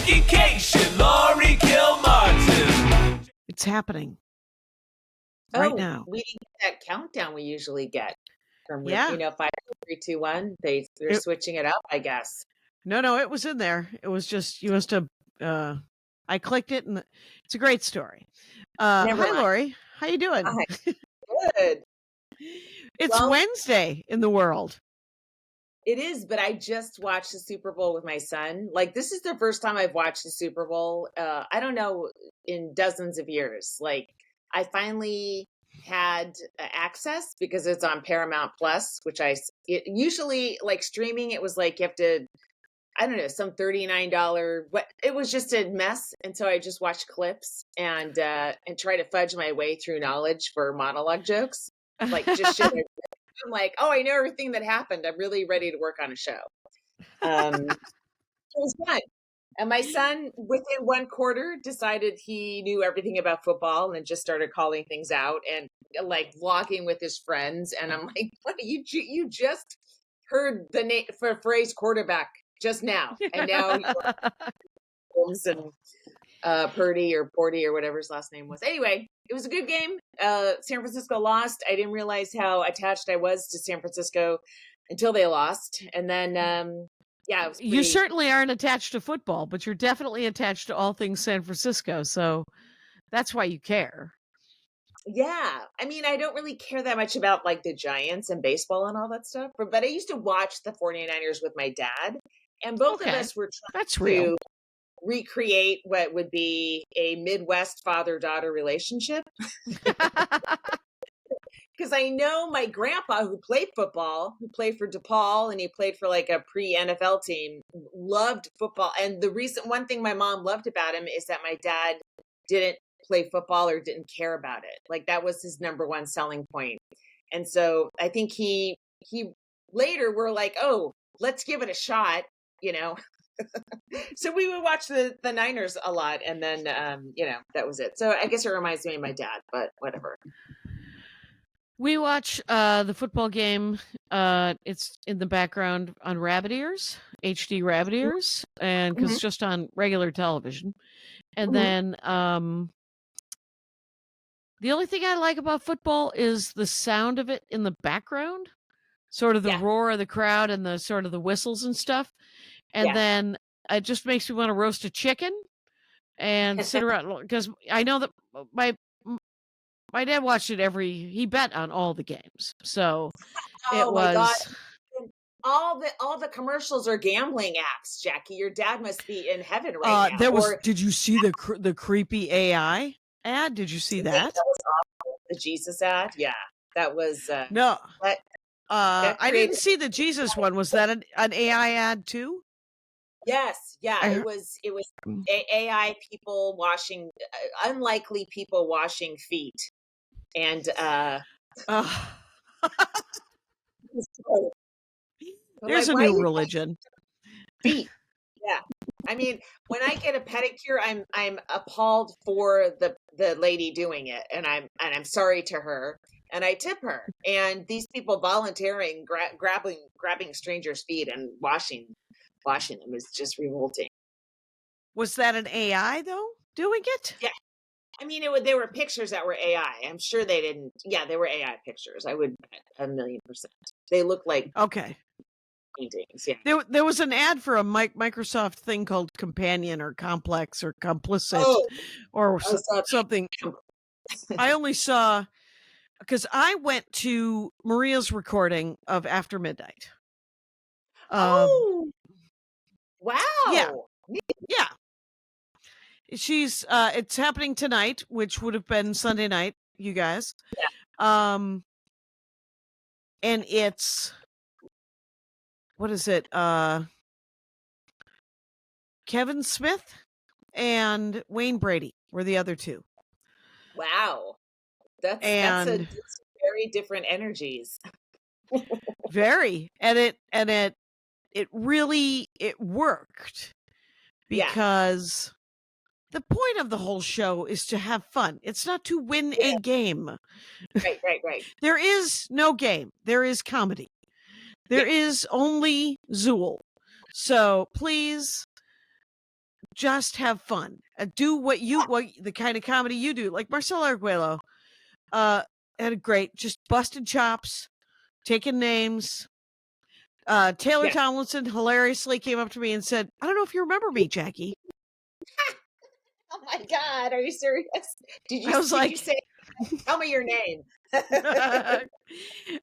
Education, Laurie Kilmartin. It's happening right Oh, now. we didn't get that countdown we usually get from, Yeah. 5, 4, 3, 2, 1. They're switching it up, I guess. No, it was in there. It was just, you must have, I clicked it and it's a great story. Hi, Never mind. Laurie. How you doing? Hi. Good. It's Well- Wednesday in the world. It is, but I just watched the Super Bowl with my son. Like, this is the first time I've watched the Super Bowl, I don't know, in dozens of years. Like, I finally had access because it's on Paramount Plus, which usually, like, streaming, it was like you have to, I don't know, some $39, but it was just a mess. And so I just watched clips and try to fudge my way through knowledge for monologue jokes. Like, just shit. I'm like, oh, I know everything that happened. I'm really ready to work on a show. It was fun. And my son, within one quarter, decided he knew everything about football and just started calling things out and like vlogging with his friends. And I'm like, what? You just heard the name for phrase quarterback just now, and now and Purdy or Porty or whatever his last name was. Anyway, it was a good game. San Francisco lost. I didn't realize how attached I was to San Francisco until they lost. And then, it was You certainly aren't attached to football, but you're definitely attached to all things San Francisco. So that's why you care. Yeah. I mean, I don't really care that much about like the Giants and baseball and all that stuff, but I used to watch the 49ers with my dad, and both of us were trying That's real. to recreate what would be a Midwest father-daughter relationship. Because I know my grandpa, who played football, who played for DePaul, and he played for like a pre-NFL team, loved football. And one thing my mom loved about him is that my dad didn't play football or didn't care about it. Like, that was his number one selling point. And so I think he later were like, oh, let's give it a shot, So we would watch the Niners a lot, and then that was it. So I guess it reminds me of my dad, but whatever. We watch the football game. It's in the background on Rabbit Ears, HD Rabbit Ears, and because it's just on regular television. And then the only thing I like about football is the sound of it in the background, sort of the roar of the crowd and the sort of the whistles and stuff. And then it just makes me want to roast a chicken and sit around, because I know that my dad watched it he bet on all the games. So it was. God. All the commercials are gambling apps, Jackie. Your dad must be in heaven right now. Did you see the creepy AI ad? Did you see that? That was awful. The Jesus ad? Yeah. That was no. I didn't see the Jesus one. Was that an AI ad too? Yes, it was AI people washing, unlikely people washing feet, and there's a new religion. Feet, yeah. I mean, when I get a pedicure, I'm appalled for the lady doing it, and I'm sorry to her, and I tip her. And these people volunteering grabbing strangers' feet and washing them is just revolting. Was that an AI though doing it? Yeah. I mean, there were pictures that were AI. I'm sure they didn't. Yeah, they were AI pictures. I would 1,000,000%. They look like paintings. Yeah. There was an ad for a Microsoft thing called Companion or Complex or Complicit or something. I only saw, because I went to Maria's recording of After Midnight. Wow. Yeah. She's it's happening tonight, which would have been Sunday night, you guys. Yeah. And it's, what is it? Kevin Smith and Wayne Brady were the other two. Wow. That's very different energies. Very. And it really worked, because the point of the whole show is to have fun. It's not to win a game. Right. There is no game. There is comedy. There is only Zool. So please just have fun. Do what the kind of comedy you do. Like Marcelo Arguello had a great, just busted chops, taking names. Taylor Tomlinson hilariously came up to me and said, "I don't know if you remember me, Jackie." Oh my God, are you serious? Did you say, tell me your name?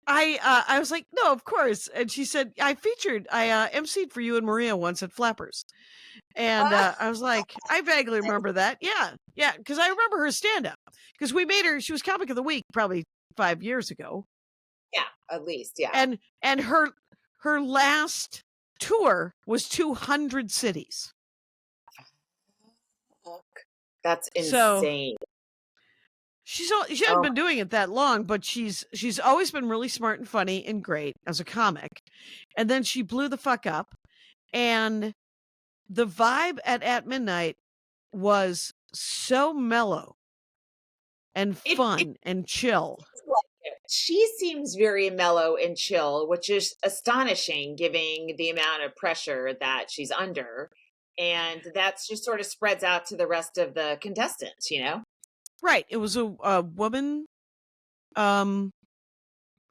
I was like, "No, of course." And she said, I emceed for you and Maria once at Flappers. And I was like, I vaguely remember that. Yeah, because I remember her stand-up. Because we made her, she was Comic of the Week probably 5 years ago. Yeah, at least, yeah. And her last tour was 200 cities. That's insane. She hasn't been doing it that long, but she's always been really smart and funny and great as a comic. And then she blew the fuck up. And the vibe at midnight was so mellow and fun and chill. She seems very mellow and chill, which is astonishing given the amount of pressure that she's under. And that's just sort of spreads out to the rest of the contestants, you know? Right. It was a woman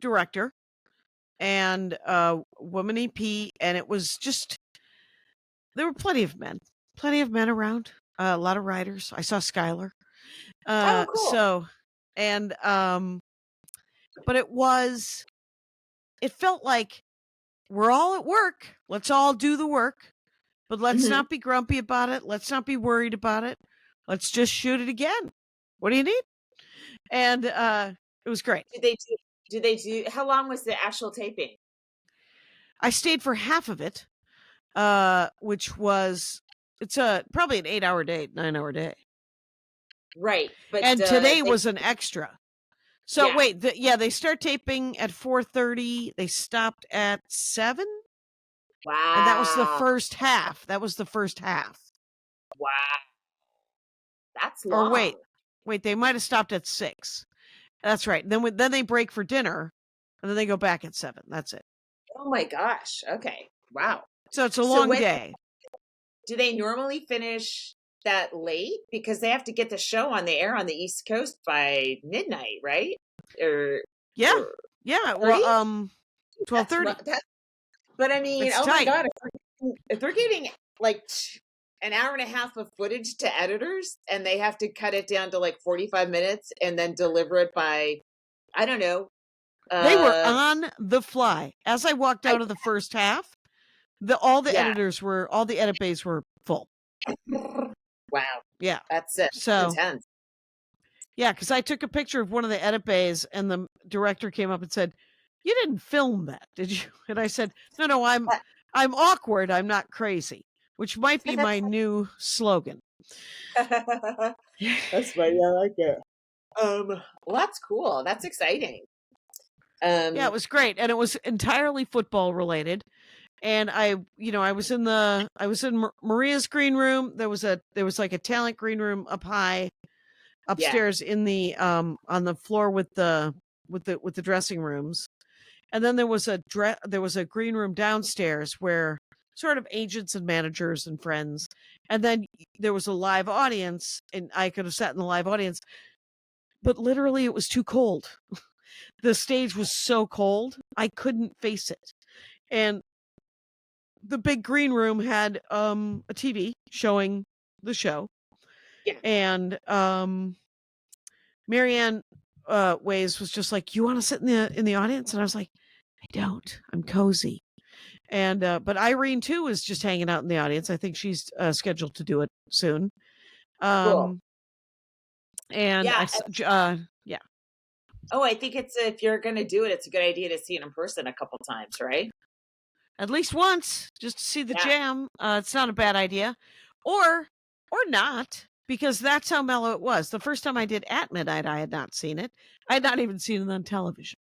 director and a woman EP, and it was just, there were plenty of men around, a lot of writers. I saw Skylar. Cool. So, and, but it felt like we're all at work. Let's all do the work, but let's not be grumpy about it. Let's not be worried about it. Let's just shoot it again. What do you need? And it was great. Did they do, how long was the actual taping? I stayed for half of it, which was, it's probably an 8-hour day, 9-hour day. Right. And today was an extra. So wait, they start taping at 4:30. They stopped at 7. Wow. And that was the first half. Wow. That's long. Or wait, they might have stopped at 6. That's right. Then they break for dinner, and then they go back at 7. That's it. Oh my gosh. Okay. Wow. So it's a long day. Do they normally finish that late? Because they have to get the show on the air on the East Coast by midnight, right? Yeah. Well, 12:30. But I mean, it's oh tight. my God, if they're getting like an hour and a half of footage to editors and they have to cut it down to like 45 minutes and then deliver it by, I don't know. They were on the fly. As I walked out of the first half, all the edit bays were full. Wow. Yeah. That's it. So intense. Yeah, because I took a picture of one of the edit bays and the director came up and said, "You didn't film that, did you?" And I said, No, I'm awkward. I'm not crazy, which might be my new slogan. That's funny. I like it. Well, that's cool. That's exciting. Yeah, it was great. And it was entirely football related. And I was in Maria's green room. There was like a talent green room up high upstairs in the on the floor with the dressing rooms. And then there was a green room downstairs where sort of agents and managers and friends. And then there was a live audience, and I could have sat in the live audience, but literally it was too cold. The stage was so cold, I couldn't face it. And the big green room had a TV showing the show. Yeah. And Marianne Ways was just like, "You want to sit in the audience?" And I was like, "I don't. I'm cozy." And but Irene too is just hanging out in the audience. I think she's scheduled to do it soon. Cool. And yeah. Oh, I think if you're going to do it, it's a good idea to see it in person a couple times, right? At least once, just to see the jam. It's not a bad idea, or not, because that's how mellow it was. The first time I did At Midnight, I had not seen it. I had not even seen it on television.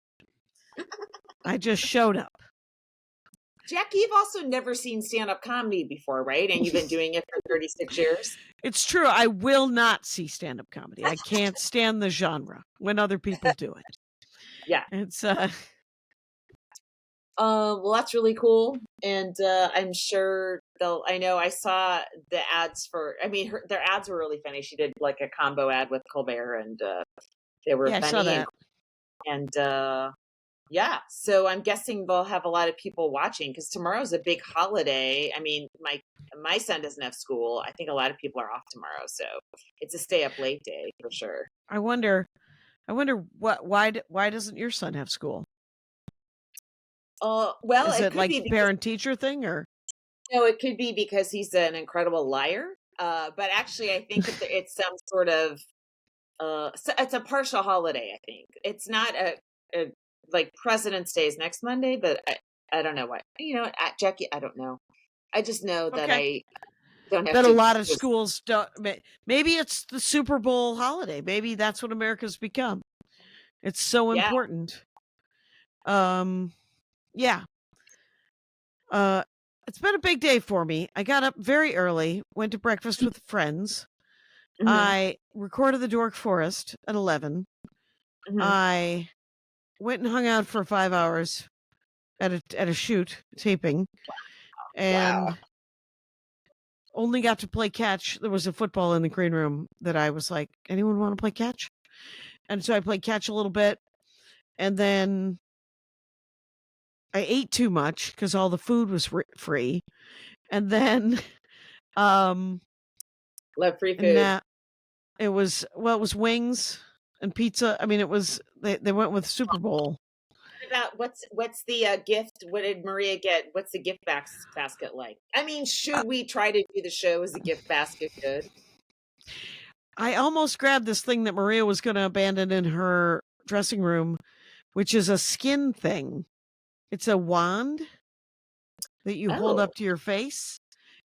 I just showed up. Jackie, you've also never seen stand-up comedy before, right? And you've been doing it for 36 years. It's true. I will not see stand-up comedy. I can't stand the genre when other people do it. Yeah. It's Well, that's really cool, and I'm sure they'll. I know I saw the ads for. I mean, their ads were really funny. She did like a combo ad with Colbert, and they were Yeah, I saw funny that. and yeah. So I'm guessing they'll have a lot of people watching because tomorrow's a big holiday. I mean, my son doesn't have school. I think a lot of people are off tomorrow, so it's a stay up late day for sure. I wonder why doesn't your son have school? Well, Is it it could like be because parent teacher thing or? no, it could be because he's an incredible liar. But actually, I think it's some sort of so it's a partial holiday. I think it's not a like President's Day is next Monday, but I don't know what Jackie. I don't know. I just know that Okay. I don't have That a to. lot of schools don't. Maybe it's the Super Bowl holiday. Maybe that's what America's become. It's so Yeah. important. Yeah. It's been a big day for me. I got up very early, went to breakfast with friends. Mhm, I recorded the Dork Forest at 11. mhm. I went and hung out for 5 hours at a shoot taping, and Wow. only got to play catch. There was a football in the green room that I was like, anyone want to play catch? And so I played catch a little bit, and then I ate too much because all the food was free. And then, Love free and food. now it was wings and pizza. I mean, it was they went with Super Bowl. What about what's the gift? What did Maria get? What's the gift basket like? I mean, should we try to do the show as a gift basket? Good. I almost grabbed this thing that Maria was going to abandon in her dressing room, which is a skin thing. It's a wand that you hold Oh, up to your face.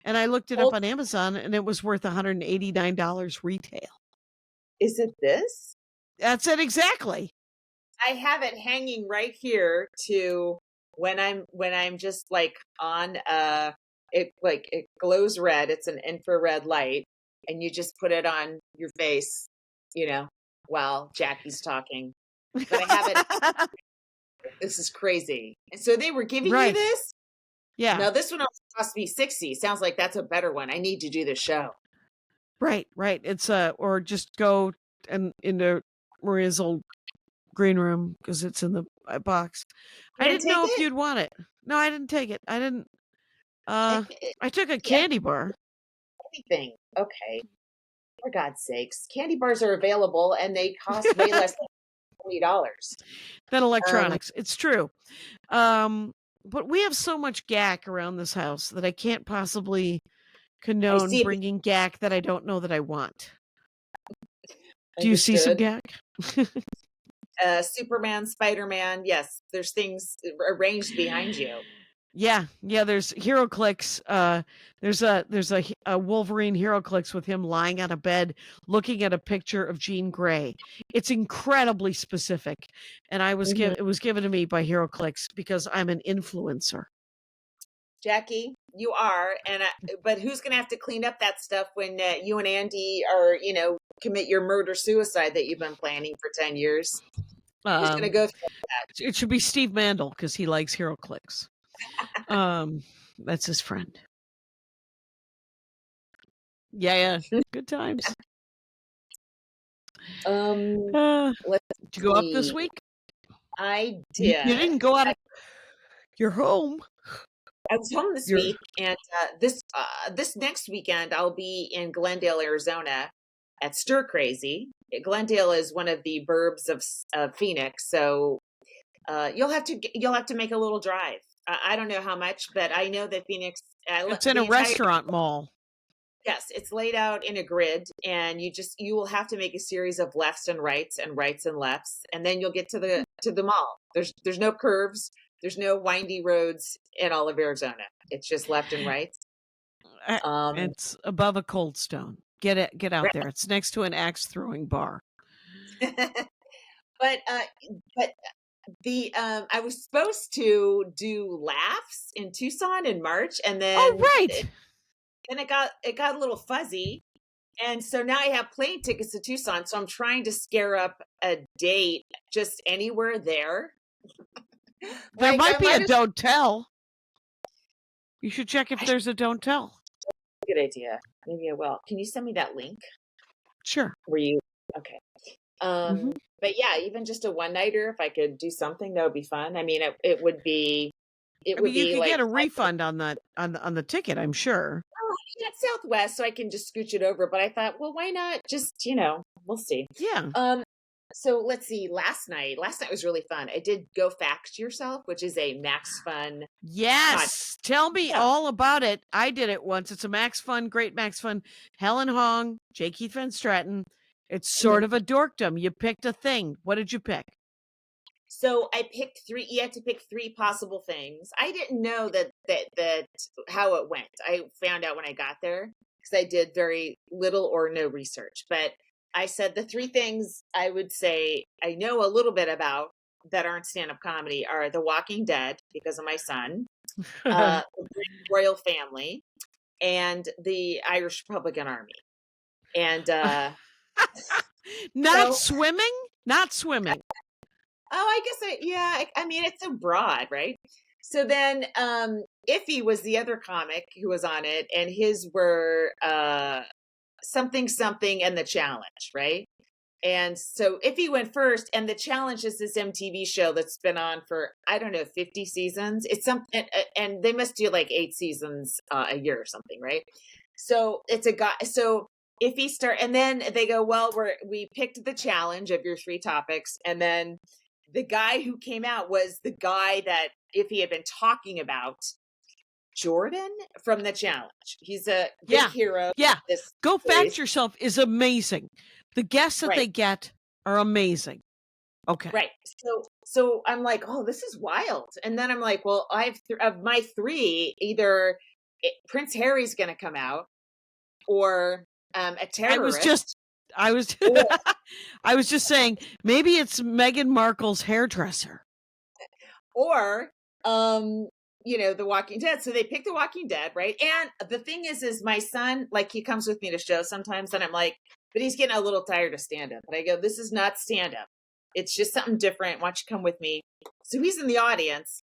And I looked it up hold, on Amazon and it was worth $189 retail. is it this? That's it exactly. I have it hanging right here to when I'm just like on it glows red. It's an infrared light, and you just put it on your face, while Jackie's talking. But I have it. This is crazy. And so they were giving you Right. this. Yeah. Now this one cost me $60. Sounds like that's a better one. I need to do the show. Right. It's or just go and into Maria's old green room because it's in the box. You I didn't didn't know take if it? you'd want it. No, I didn't take it. I didn't. I, I took a yeah, candy bar. anything. Okay. For God's sakes, candy bars are available and they cost way less than $20. Than electronics. It's true. But we have so much gack around this house that I can't possibly I condone see. bringing gack that I don't know that I want. Do you see some Understood. gack? Superman, Spider-Man. Yes, there's things arranged behind you. Yeah. There's HeroClix. There's a Wolverine HeroClix with him lying on a bed, looking at a picture of Jean Grey. It's incredibly specific, and it was given to me by HeroClix because I'm an influencer. Jackie, you are, but who's going to have to clean up that stuff when you and Andy are, commit your murder-suicide that you've been planning for 10 years? Who's going to go through that? It should be Steve Mandel because he likes HeroClix. That's his friend. Yeah. Good times. Let's Did you go up this see. week? I You did. didn't go out of your home. I was home this week, and this next weekend I'll be in Glendale, Arizona, at Stir Crazy. Glendale is one of the burbs of Phoenix, so you'll have to make a little drive. I don't know how much, but I know that Phoenix. It's in a restaurant mall. Yes, it's laid out in a grid, and you will have to make a series of lefts and rights and lefts, and then you'll get to the mall. There's no curves, there's no windy roads in all of Arizona. It's just left and right. It's above a Cold Stone. Get out there. It's next to an axe throwing bar. but the I was supposed to do laughs in Tucson in March, and then it got a little fuzzy. And so now I have plane tickets to Tucson. So I'm trying to scare up a date just anywhere there. There Like, might I be a might as don't tell. You should check if there's a don't tell. good idea. Maybe I will. Can you send me that link? Sure. Were you okay? Mhm. But yeah, even just a one nighter, if I could do something, that would be fun. I mean, it would be, it I would mean, you be could like get a refund on the ticket, I'm sure. at Southwest, so I can just scooch it over. But I thought, well, why not? Just we'll see. Yeah. So let's see. Last night was really fun. I did Go Fact Yourself, which is a Max Fun. Yes. Tell me all about it. I did it once. It's a Max Fun, great Max Fun. Helen Hong, J. Keith Van Stratton. It's sort of a dorkdom. You picked a thing. What did you pick? So I picked three. You had to pick three possible things. I didn't know that how it went. I found out when I got there because I did very little or no research. But I said the three things I would say I know a little bit about that aren't stand-up comedy are The Walking Dead because of my son, the British royal family, and the Irish Republican Army. And Not so, swimming? Not swimming. I guess I mean, it's so broad, right? So then, Iffy was the other comic who was on it, and his were something something and the challenge, right? And so Iffy went first, and the challenge is this MTV show that's been on for I don't know 50 seasons. It's something, and they must do like 8 seasons a year or something, right? So it's a guy. So Iffy start, and then they go, well, we picked the challenge of your three topics, and then the guy who came out was the guy that Iffy had been talking about, Jordan from the challenge. He's a big hero. Yeah. This Go series. Fact Yourself is amazing. The guests that they get are amazing. Okay. Right. So I'm like, oh, this is wild. And then I'm like, well, I have of my three, either Prince Harry's going to come out, or a terrorist. I was I was just saying maybe it's Meghan Markle's hairdresser. Or The Walking Dead. So they picked The Walking Dead, right? And the thing is my son, like, he comes with me to shows sometimes, and I'm like, but he's getting a little tired of stand-up. But I go, this is not stand-up. It's just something different. Why don't you come with me? So he's in the audience,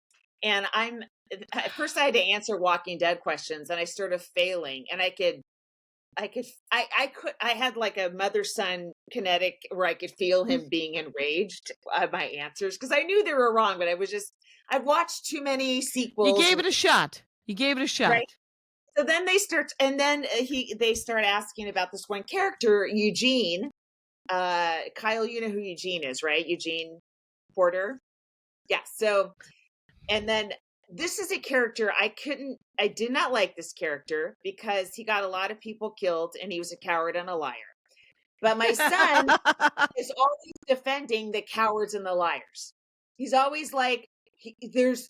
and at first I had to answer Walking Dead questions, and I started failing, and I had like a mother-son kinetic where I could feel him being enraged by my answers because I knew they were wrong, but I've watched too many sequels. You gave it a shot. Right? So then they start asking about this one character, Eugene. Kyle, you know who Eugene is, right? Eugene Porter. Yeah. So, and then this is a character I did not like this character because he got a lot of people killed and he was a coward and a liar. But my son is always defending the cowards and the liars. He's always like,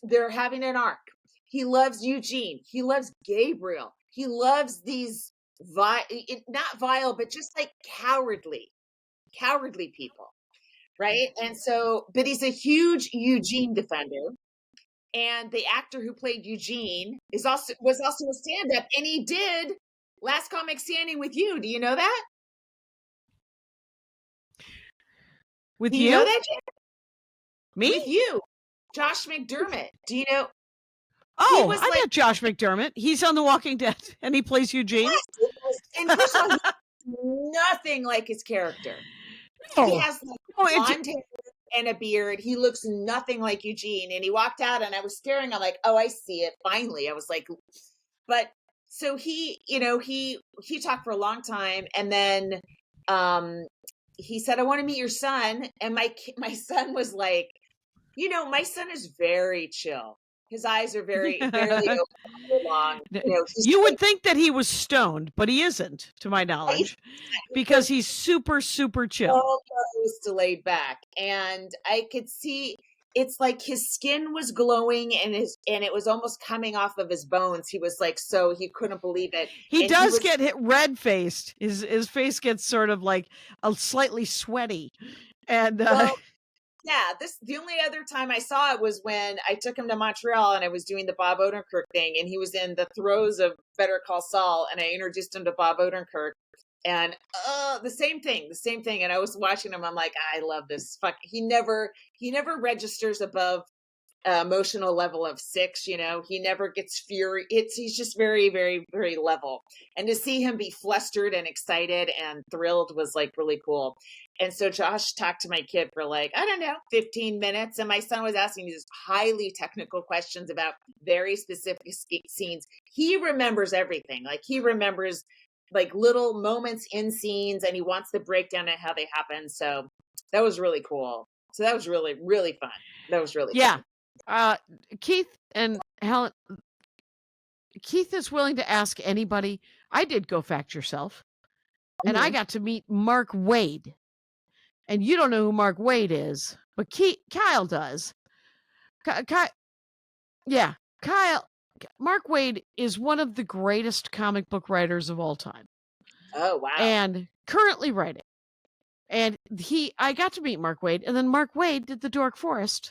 they're having an arc. He loves Eugene. He loves Gabriel. He loves these not vile, but just like cowardly people. Right. And so, but he's a huge Eugene defender. And the actor who played Eugene was also a stand-up, and he did Last Comic Standing with you. Do you know that? With Do you? you know that? Me? With you, Josh McDermott. Do you know? Oh, I met Josh McDermott. He's on The Walking Dead, and he plays Eugene. Yes, and first of all, nothing like his character. He has blonde hair and a beard. He looks nothing like Eugene. And he walked out, and I was staring. I'm like, oh, I see it. Finally, I was like, but so he talked for a long time, and then he said, I want to meet your son. And my son was like, my son is very chill. His eyes are very, barely open, long. You would think that he was stoned, but he isn't, to my knowledge, because he's super, super chill. So close to laid back. And I could see it's like his skin was glowing and it was almost coming off of his bones. He was like, so he couldn't believe it. He does get red faced. His face gets sort of like a slightly sweaty. And yeah, the only other time I saw it was when I took him to Montreal and I was doing the Bob Odenkirk thing, and he was in the throes of Better Call Saul, and I introduced him to Bob Odenkirk, and the same thing. And I was watching him. I'm like, I love this. Fuck. He never registers above emotional level of 6. He never gets fury. He's just very, very, very level. And to see him be flustered and excited and thrilled was like really cool. And so Josh talked to my kid for like, I don't know, 15 minutes. And my son was asking these highly technical questions about very specific scenes. He remembers everything. Like he remembers like little moments in scenes, and he wants the breakdown and how they happen. So that was really cool. So that was really, really fun. That was really fun. Keith and Helen. Keith is willing to ask anybody. I did Go Fact Yourself, and I got to meet Mark Wade. And you don't know who Mark Wade is, but Kyle does. Kyle. Mark Wade is one of the greatest comic book writers of all time. Oh, wow. And currently writing. And I got to meet Mark Wade, and then Mark Wade did The Dork Forest.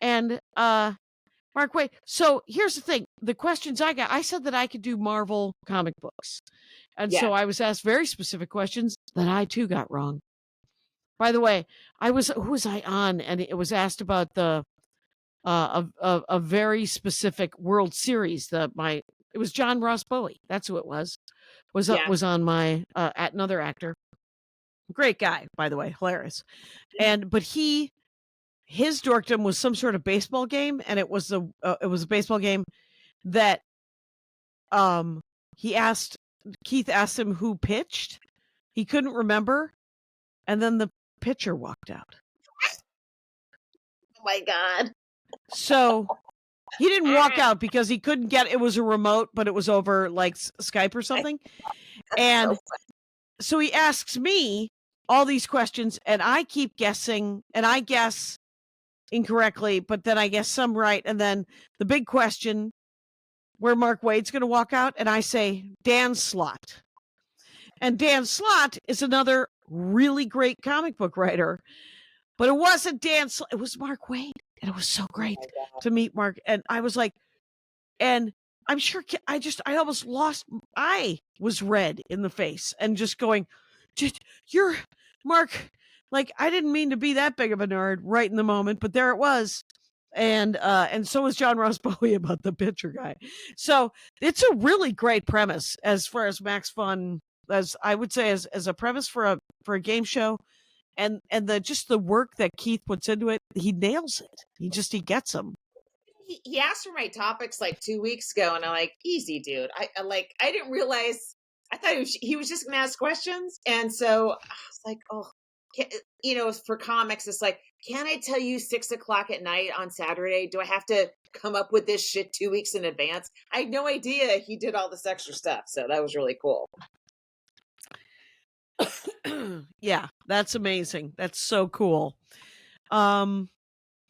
And Mark Wade. So here's the thing. The questions I got, I said that I could do Marvel comic books. And so I was asked very specific questions that I too got wrong. By the way, who was I on? And it was asked about a very specific World Series. It was John Ross Bowie. That's who it was. Was on my another actor. Great guy, by the way, hilarious. But his dorkdom was some sort of baseball game, and it was a baseball game that Keith asked him who pitched. He couldn't remember, and then the pitcher walked out. Oh my God. So he didn't walk out because he couldn't get it. Was a remote, but it was over like Skype or something. And so he asks me all these questions, and I keep guessing, and I guess incorrectly, but then I guess some right. And then the big question where Mark Wade's going to walk out, and I say Dan Slott. And Dan Slott is another really great comic book writer, but it wasn't Dan Slott, it was Mark Wade. And it was so great to meet Mark. And I was like, and I'm sure I almost lost. I was red in the face and just going, you're Mark. Like, I didn't mean to be that big of a nerd right in the moment, but there it was. And so was John Ross Bowie about the pitcher guy. So it's a really great premise as far as Max Fun, as I would say, as a premise for a game show. And the work that Keith puts into it, he nails it. He gets them. He asked for my topics like 2 weeks ago, and I'm like, easy, dude. I didn't realize. I thought he was just going to ask questions, and so I was like, oh, for comics, it's like, can I tell you 6:00 at night on Saturday? Do I have to come up with this shit 2 weeks in advance? I had no idea he did all this extra stuff, so that was really cool. Yeah, that's amazing. That's so cool. I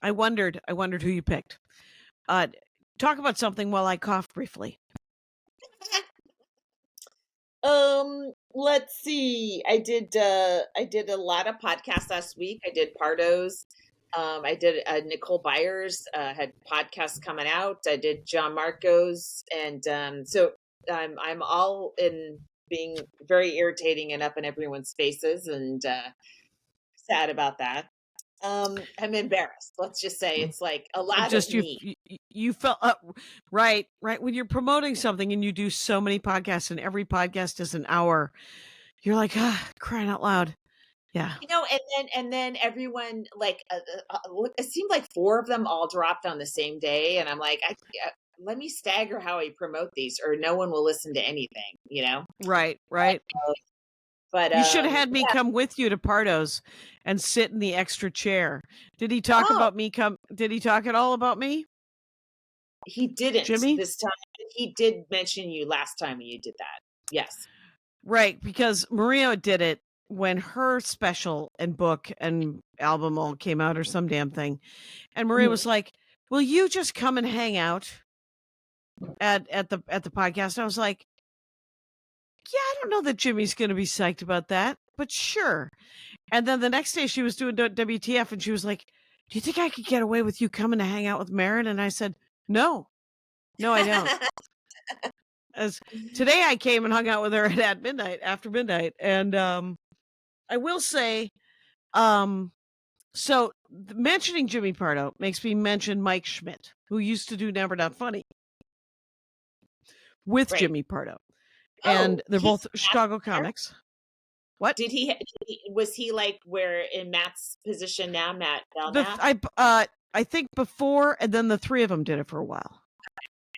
wondered who you picked. Talk about something while I cough briefly. Let's see. I did a lot of podcasts last week. I did Pardo's. I did Nicole Byers had podcasts coming out. I did John Marco's, and so I'm all in being very irritating and up in everyone's faces, and sad about that. I'm embarrassed. Let's just say it's like a lot of me. You felt right when you're promoting something and you do so many podcasts and every podcast is an hour. You're like, crying out loud. Yeah. And then everyone, like, it seemed like 4 of them all dropped on the same day, and I'm like, let me stagger how I promote these, or no one will listen to anything, Right. But you should have had me come with you to Pardo's and sit in the extra chair. Did he talk about me? Did he talk at all about me? He didn't, Jimmy? This time. He did mention you last time when you did that. Yes. Right, because Maria did it when her special and book and album all came out, or some damn thing. And Maria was like, will you just come and hang out at the podcast? And I was like, yeah, I don't know that Jimmy's going to be psyched about that, but sure. And then the next day she was doing WTF, and she was like, do you think I could get away with you coming to hang out with Marin? And I said, no, I don't. As today I came and hung out with her after midnight. And I will say, So mentioning Jimmy Pardo makes me mention Mike Schmidt, who used to do Never Not Funny with Right. Jimmy Pardo. And they're both Chicago comics. What? Was he like where in Matt's position now, Matt Belknap? I think before, and then the three of them did it for a while.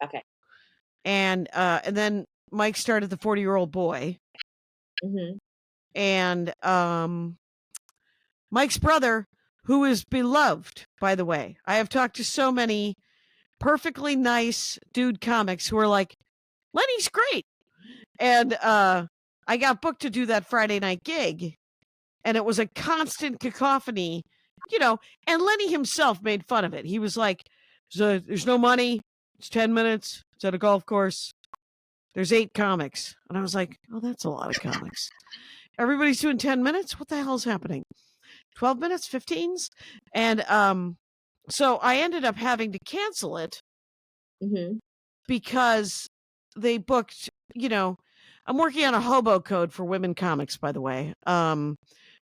Okay. And then Mike started the 40-Year-Old Boy. Mm-hmm. And Mike's brother, who is beloved, by the way. I have talked to so many perfectly nice dude comics who are like, Lenny's great. And I got booked to do that Friday night gig, and it was a constant cacophony, and Lenny himself made fun of it. He was like, there's no money. It's 10 minutes. It's at a golf course. There's 8 comics. And I was like, oh, that's a lot of comics. Everybody's doing 10 minutes? What the hell's happening? 12 minutes, 15s? And so I ended up having to cancel it because they booked, I'm working on a Hobo code for women comics, by the way.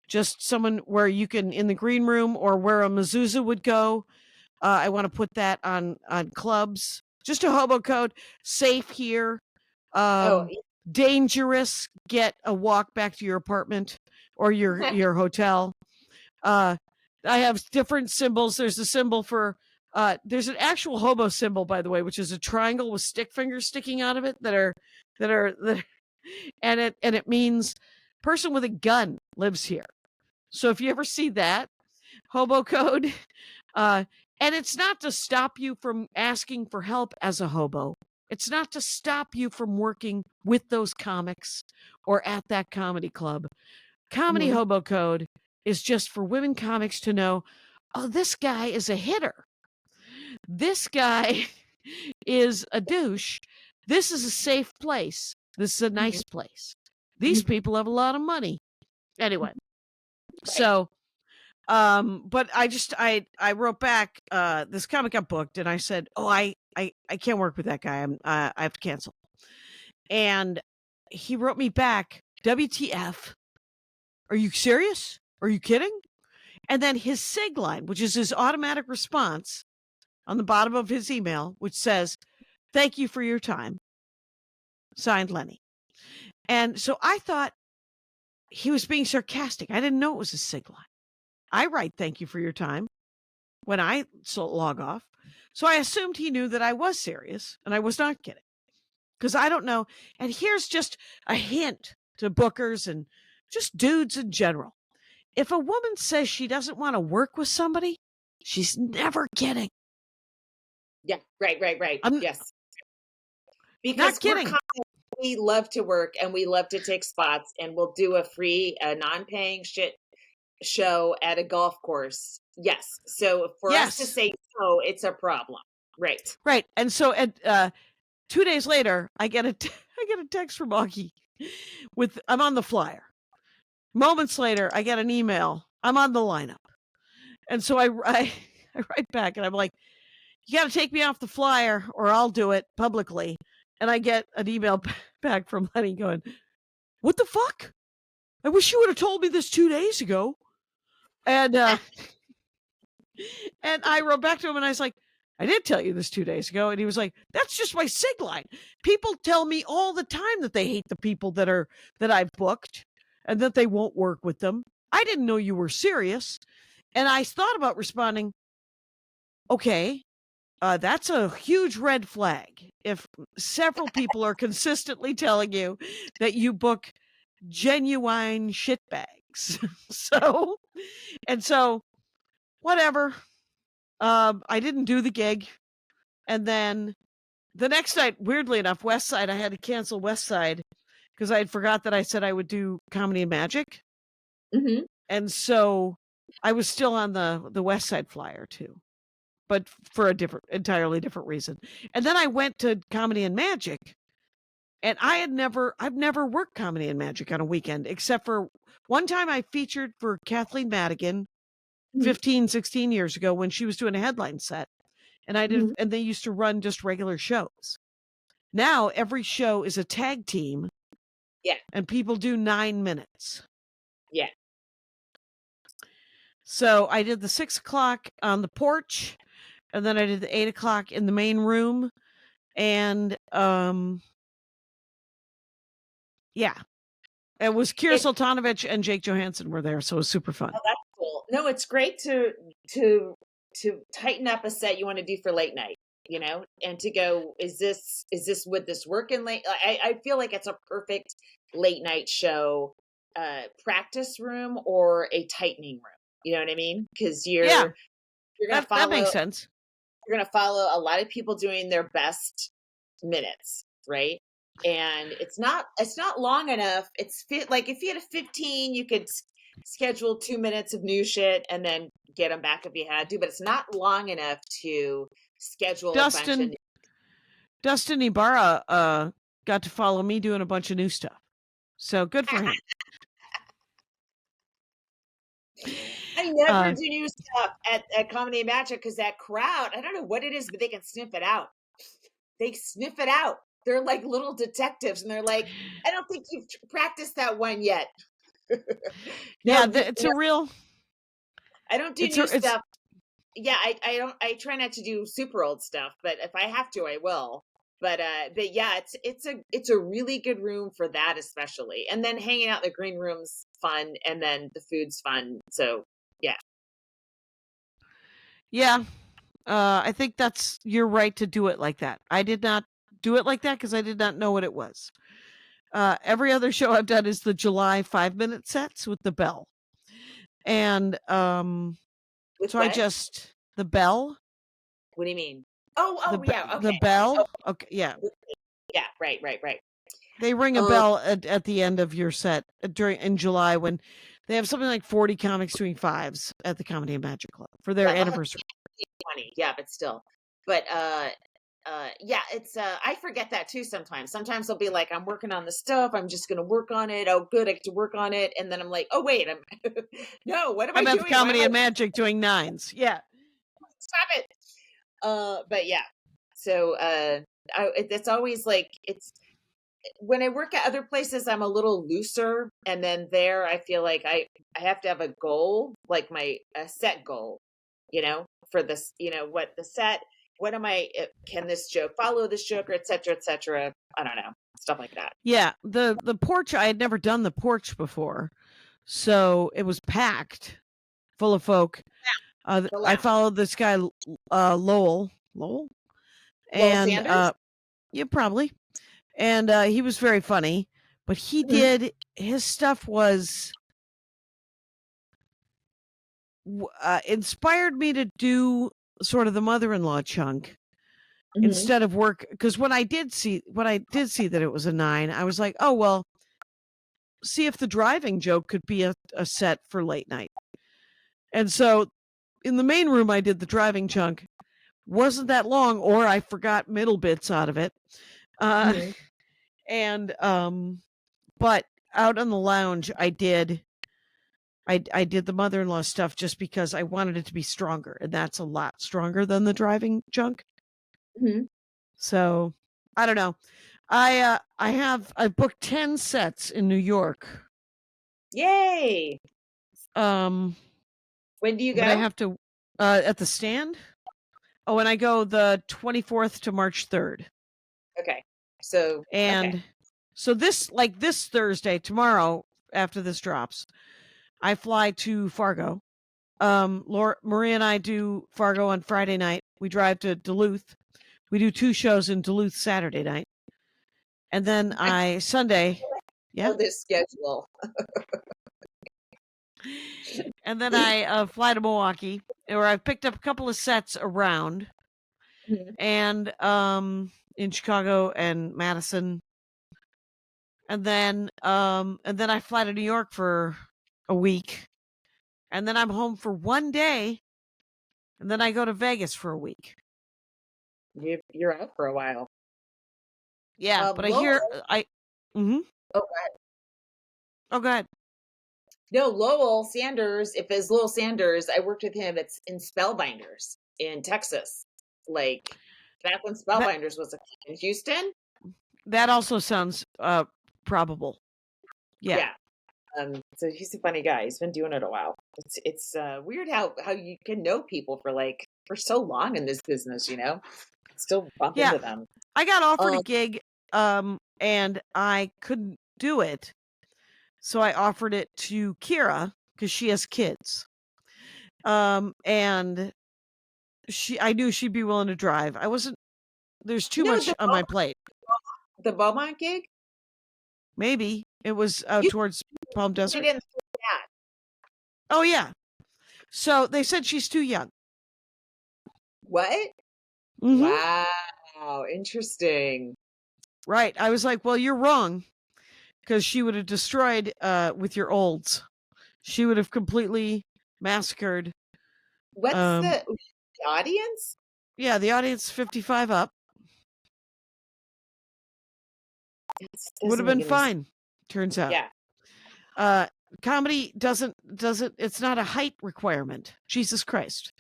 Just someone where you can, in the green room or where a mezuzah would go. I want to put that on clubs. Just a Hobo code. Safe here. Dangerous. Get a walk back to your apartment or your hotel. I have different symbols. There's a symbol for, there's an actual hobo symbol, by the way, which is a triangle with stick fingers sticking out of it that are, and it means person with a gun lives here. So if you ever see that hobo code, and it's not to stop you from asking for help as a hobo. It's not to stop you from working with those comics or at that comedy club. Comedy Hobo Code is just for women comics to know, oh, this guy is a hitter. This guy is a douche. This is a safe place. This is a nice place. These people have a lot of money. Anyway, so, but I wrote back, this comic got booked, and I said, oh, I can't work with that guy. I have to cancel. And he wrote me back, WTF? Are you serious? Are you kidding? And then his SIG line, which is his automatic response on the bottom of his email, which says, thank you for your time. Signed, Lenny. And so I thought he was being sarcastic. I didn't know it was a SIG line. I write thank you for your time when I log off. So I assumed he knew that I was serious, and I was not kidding. Because I don't know. And here's just a hint to bookers and just dudes in general. If a woman says she doesn't want to work with somebody, she's never kidding. Yeah, right. Yes. Because not kidding. We love to work and we love to take spots, and we'll do a free, non-paying shit show at a golf course. Yes. So for us to say no, it's a problem. Right. Right. And so 2 days later, I get a text from Augie with, I'm on the flyer. Moments later, I get an email. I'm on the lineup. And so I write back and I'm like, you got to take me off the flyer or I'll do it publicly. And I get an email back from Lenny going, what the fuck? I wish you would have told me this 2 days ago. And and I wrote back to him and I was like, I did tell you this 2 days ago. And he was like, that's just my SIG line. People tell me all the time that they hate the people that I've booked and that they won't work with them. I didn't know you were serious. And I thought about responding, okay, that's a huge red flag. If several people are consistently telling you that you book genuine shitbags. So whatever. I didn't do the gig. And then the next night, weirdly enough, West Side, I had to cancel West Side because I had forgot that I said I would do Comedy and Magic. And so I was still on the West Side flyer too, but for a entirely different reason. And then I went to Comedy and Magic, and I've never worked Comedy and Magic on a weekend, except for one time I featured for Kathleen Madigan 15, 16 years ago when she was doing a headline set. And I did, and they used to run just regular shows. Now every show is a tag team. Yeah. And people do 9 minutes. Yeah. So I did the 6 o'clock on the porch, and then I did the 8 o'clock in the main room, and yeah, it was Kira Sultanovich and Jake Johansson were there, so it was super fun. Oh, that's cool. No, it's great to tighten up a set you want to do for late night, you know, and to go, would this work in late? I feel like it's a perfect late night show practice room or a tightening room. You know what I mean? Because you're gonna follow. That makes sense. You're gonna follow a lot of people doing their best minutes, right? And it's not long enough. It's like if you had a 15, you could schedule 2 minutes of new shit and then get them back if you had to. But it's not long enough to schedule Dustin Ibarra got to follow me doing a bunch of new stuff, so good for him. I never do new stuff at Comedy and Magic because that crowd, I don't know what it is, but they can sniff it out. They sniff it out. They're like little detectives, and they're like, I don't think you've practiced that one yet. It's a real. I don't do new stuff. Yeah, I don't. I try not to do super old stuff, but if I have to, I will. But yeah, it's a really good room for that, especially. And then hanging out in the green room's fun, and then the food's fun. So yeah. Yeah, I think you're right to do it like that. I did not do it like that because I did not know what it was. Every other show I've done is the July 5-minute sets with the bell, and the bell. What do you mean? Oh, yeah. Okay. The bell. Okay, yeah. Yeah, right. They ring a bell at the end of your set in July when they have something like 40 comics doing fives at the Comedy and Magic Club for their anniversary. 20, yeah, but still. But yeah, it's I forget that too sometimes. Sometimes I'll be like, I'm working on the stuff, I'm just gonna work on it. Oh good, I get to work on it, and then I'm like, oh wait, no, what am I doing? I'm at the Comedy and Magic doing nines. Yeah. Stop it. But yeah. So it's always like when I work at other places, I'm a little looser, and then there I feel like I have to have a goal, like a set goal, you know, for this, you know, what the set, what am I, can this joke follow this joke, or et cetera, I don't know, stuff like that. Yeah, the porch, I had never done the porch before, so it was packed full of folk. I followed this guy Lowell, and yeah, probably. And he was very funny, but his stuff was inspired me to do sort of the mother-in-law chunk instead of work. Because when I did see that it was a 9, I was like, oh, well, see if the driving joke could be a set for late night. And so in the main room, I did the driving chunk. Wasn't that long, or I forgot middle bits out of it. And but out on the lounge I did the mother-in-law stuff just because I wanted it to be stronger, and that's a lot stronger than the driving chunk. So I don't know. I booked 10 sets in New York. Yay. When do you go? I have to at the Stand. Oh, and I go the 24th to March 3rd. Okay. So so this Thursday, tomorrow, after this drops, I fly to Fargo. Maria and I do Fargo on Friday night. We drive to Duluth. We do 2 shows in Duluth Saturday night. And then Sunday. Yeah. This schedule. And then I fly to Milwaukee, where I've picked up a couple of sets around. And in Chicago and Madison. And then I fly to New York for a week. And then I'm home for 1 day. And then I go to Vegas for a week. You're out for a while. Yeah, but I hear Oh, go ahead. Oh, go ahead. No, Lowell Sanders, if it's Lowell Sanders, I worked with him. It's in Spellbinders in Texas. Like back when Spellbinders was in Houston. That also sounds probable. Yeah. So he's a funny guy. He's been doing it a while. It's weird how you can know people for so long in this business, still bump Yeah. into them. I got offered a gig, and I couldn't do it. So I offered it to Kira because she has kids. And I knew she'd be willing to drive. There's too much on my plate. The Beaumont gig? Maybe it was out towards Palm Desert. Oh yeah. So they said she's too young. What? Mhm. Wow, interesting. Right. I was like, well, you're wrong, because she would have destroyed with your olds. She would have completely massacred. What's the audience? Yeah, the audience 55 up. Would have been fine, turns out. Yeah. Comedy doesn't it's not a height requirement. Jesus Christ.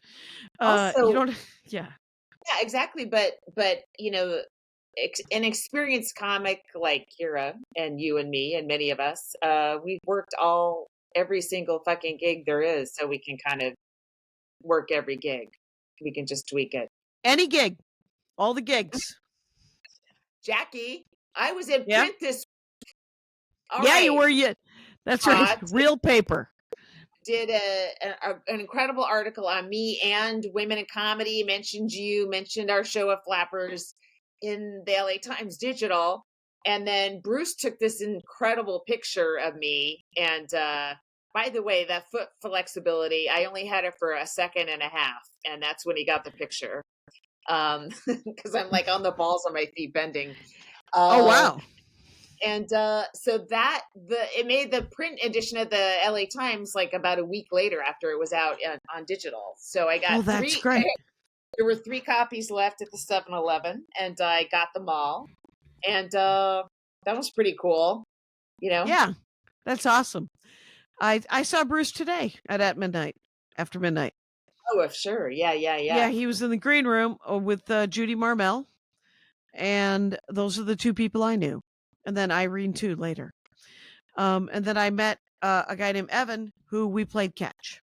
Also, you don't yeah. Yeah, exactly. But an experienced comic like Kira and you and me and many of us, we've worked every single fucking gig there is, so we can kind of work every gig. We can just tweak it. Any gig. All the gigs. Jackie, I was in print this week. You were. That's right. Real paper. Did an incredible article on me and women in comedy, mentioned our show of Flappers in the LA Times Digital. And then Bruce took this incredible picture of me. And by the way, that foot flexibility, I only had it for a second and a half. And that's when he got the picture. Because I'm like on the balls on my feet bending. Oh, wow. And so it made the print edition of the LA Times like about a week later after it was out on digital. So I got that's great. There were 3 copies left at the 7-Eleven, and I got them all. And that was pretty cool, Yeah, that's awesome. I saw Bruce today after midnight. Oh, sure. Yeah. Yeah, he was in the green room with Judy Marmel, and those are the 2 people I knew. And then Irene too later. And then I met a guy named Evan who we played catch.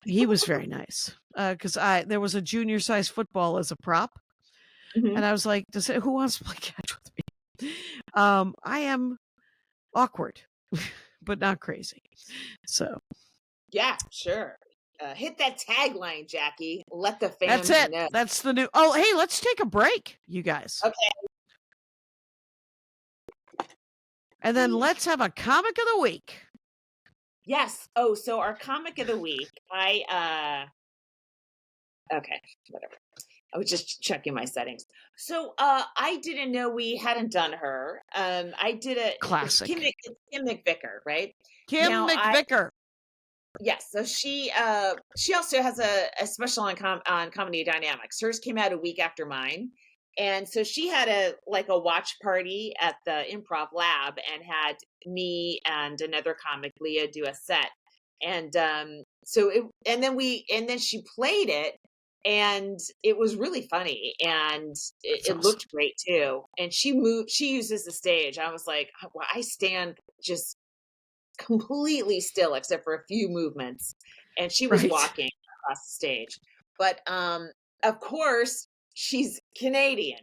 He was very nice because there was a junior size football as a prop. Mm-hmm. And I was like, who wants to play catch with me? I am awkward, but not crazy. So. Yeah, sure. Hit that tagline, Jackie. Let the fans That's it. know. That's the new. Oh, hey, let's take a break, you guys. Okay. And then let's have a comic of the week. Yes. Oh, so our comic of the week, okay, whatever. I was just checking my settings. So I didn't know we hadn't done her. I did a classic. Kim McVicar, right? Kim McVicar. Yes. So she also has a special on Comedy Dynamics. Hers came out a week after mine. And so she had a watch party at the Improv Lab and had me and another comic, Leah, do a set. And then she played it, and it was really funny, and it looked great too. And she uses the stage. I was like, well, I stand just completely still except for a few movements, and she was walking across the stage. But of course, she's Canadian.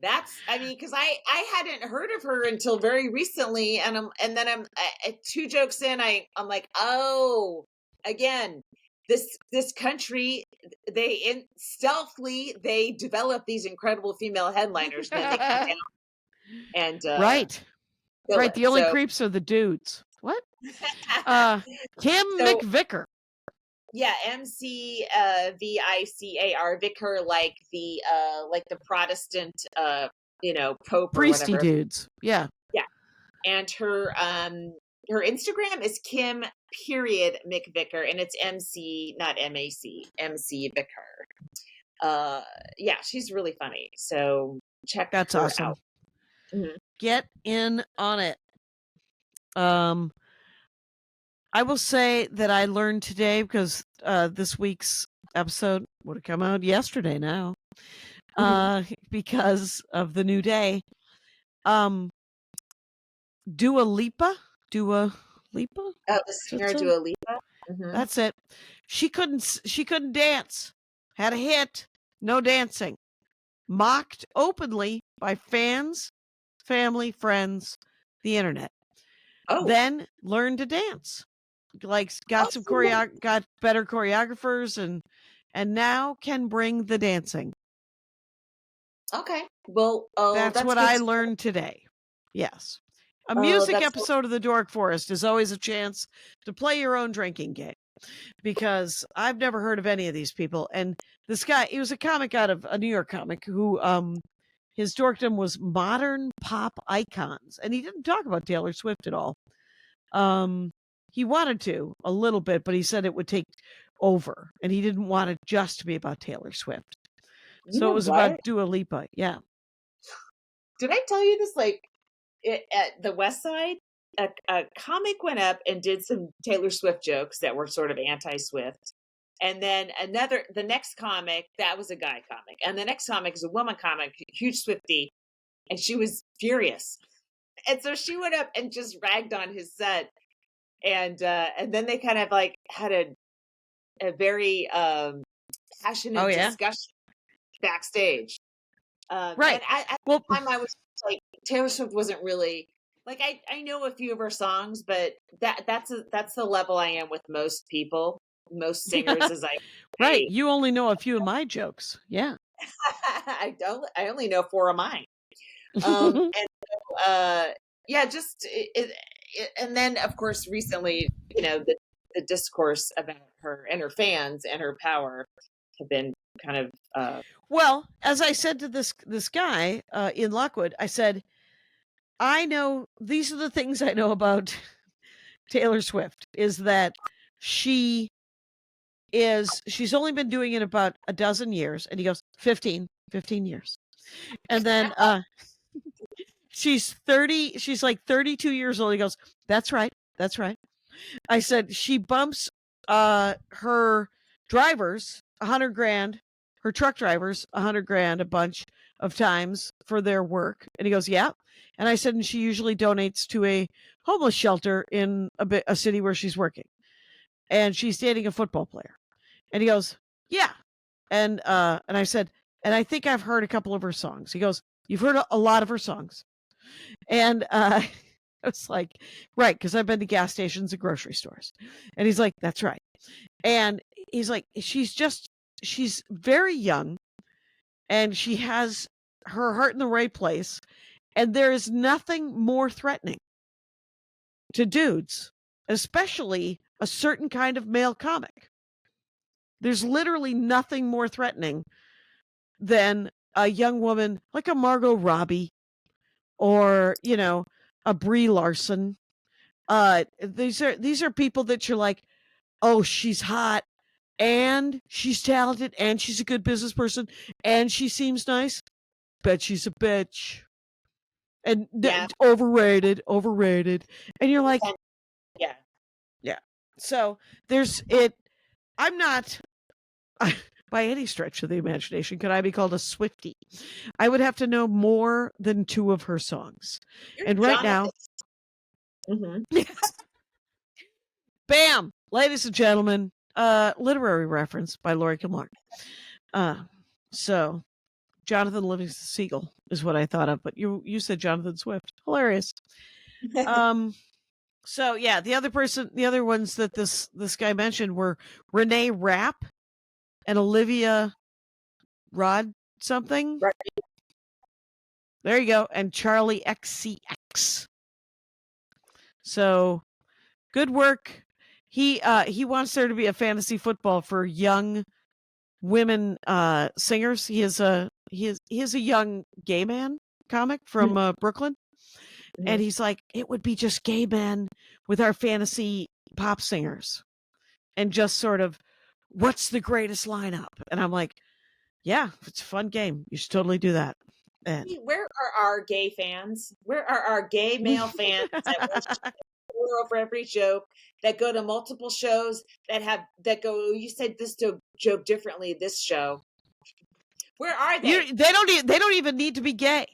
Because I hadn't heard of her until very recently, and then I'm 2 jokes in, I'm like, oh, again, this country, they develop these incredible female headliners, and then they come down and right. The only creeps are the dudes. What? Kim McVicar. Yeah, McVicar, vicar, like the Protestant, Pope priesty or whatever. Dudes. Yeah. And her Instagram is Kim McVicar, and it's MC, not MAC, MC Vicar. Yeah, she's really funny. So check her awesome. out. Mm-hmm. Get in on it. I will say that I learned today, because this week's episode would have come out yesterday now, because of the new day. Dua Lipa, Lipa? Oh, the Is that singer so? Dua Lipa. Mhm. That's it. She couldn't dance. Had a hit, no dancing. Mocked openly by fans, family, friends, the internet. Oh, Then learned to dance. Like got some got better choreographers and now can bring the dancing. okay. Well, That's what good I to- learned today. Yes. A Oh, music that's episode of the Dork Forest is always a chance to play your own drinking game because I've never heard of any of these people. And this guy, he was a comic out of a New York comic who his dorkdom was modern pop icons. And he didn't talk about Taylor Swift at all. He wanted to a little bit, but he said it would take over and he didn't want it just to be about Taylor Swift. You So know it was what? about Dua Lipa. Yeah. Did I tell you this? Like at the West Side, a comic went up and did some Taylor Swift jokes that were sort of anti-Swift. And then the next comic, that was a guy comic. And the next comic is a woman comic, huge Swifty. And she was furious. And so she went up and just ragged on his set. And then they kind of like had a very passionate discussion backstage. Right. And at the time I was like, Taylor Swift wasn't really like, I know a few of her songs, but that's the level I am with most people, most singers as I right. You only know a few of my jokes. Yeah. I only know 4 of mine. And yeah, just and then of course recently, the discourse about her and her fans and her power have been kind of well, as I said to this guy in Lockwood, I said, I know these are the things I know about Taylor Swift is that she's only been doing it about a dozen years. And he goes, 15 years. And then she's 30, she's like 32 years old. He goes, that's right. I said, she bumps her drivers $100,000, her truck drivers $100,000 a bunch of times for their work. And he goes, yeah. And I said, and she usually donates to a homeless shelter in a city where she's working. And she's dating a football player. And he goes, yeah. And I said, and I think I've heard a couple of her songs. He goes, you've heard a lot of her songs. And I was like, right, because I've been to gas stations and grocery stores. And he's like, that's right. And he's like, she's very young and she has her heart in the right place. And there is nothing more threatening to dudes, especially a certain kind of male comic. There's literally nothing more threatening than a young woman like a Margot Robbie or, a Brie Larson. These are people that you're like, oh, she's hot and she's talented and she's a good business person and she seems nice, but she's a bitch. And overrated. And you're like, yeah. So I'm not, by any stretch of the imagination, could I be called a Swifty? I would have to know more than 2 of her songs. And right now, bam, ladies and gentlemen, literary reference by Laurie Kilmartin. So Jonathan Livingston Seagull is what I thought of, but you said Jonathan Swift. Hilarious. So yeah, the other ones that this guy mentioned were Renee Rapp and Olivia Rod something. Right. There you go. And Charlie XCX. So good work. He wants there to be a fantasy football for young women singers. He is a young gay man comic from Brooklyn. Mm-hmm. And he's like, it would be just gay men with our fantasy pop singers. And just sort of, what's the greatest lineup? And I'm like, yeah, it's a fun game. You should totally do that. And where are our gay fans? Where are our gay male fans that over every joke, that go to multiple shows, that go, you said this joke differently this show? Where are they? They don't even need to be gay.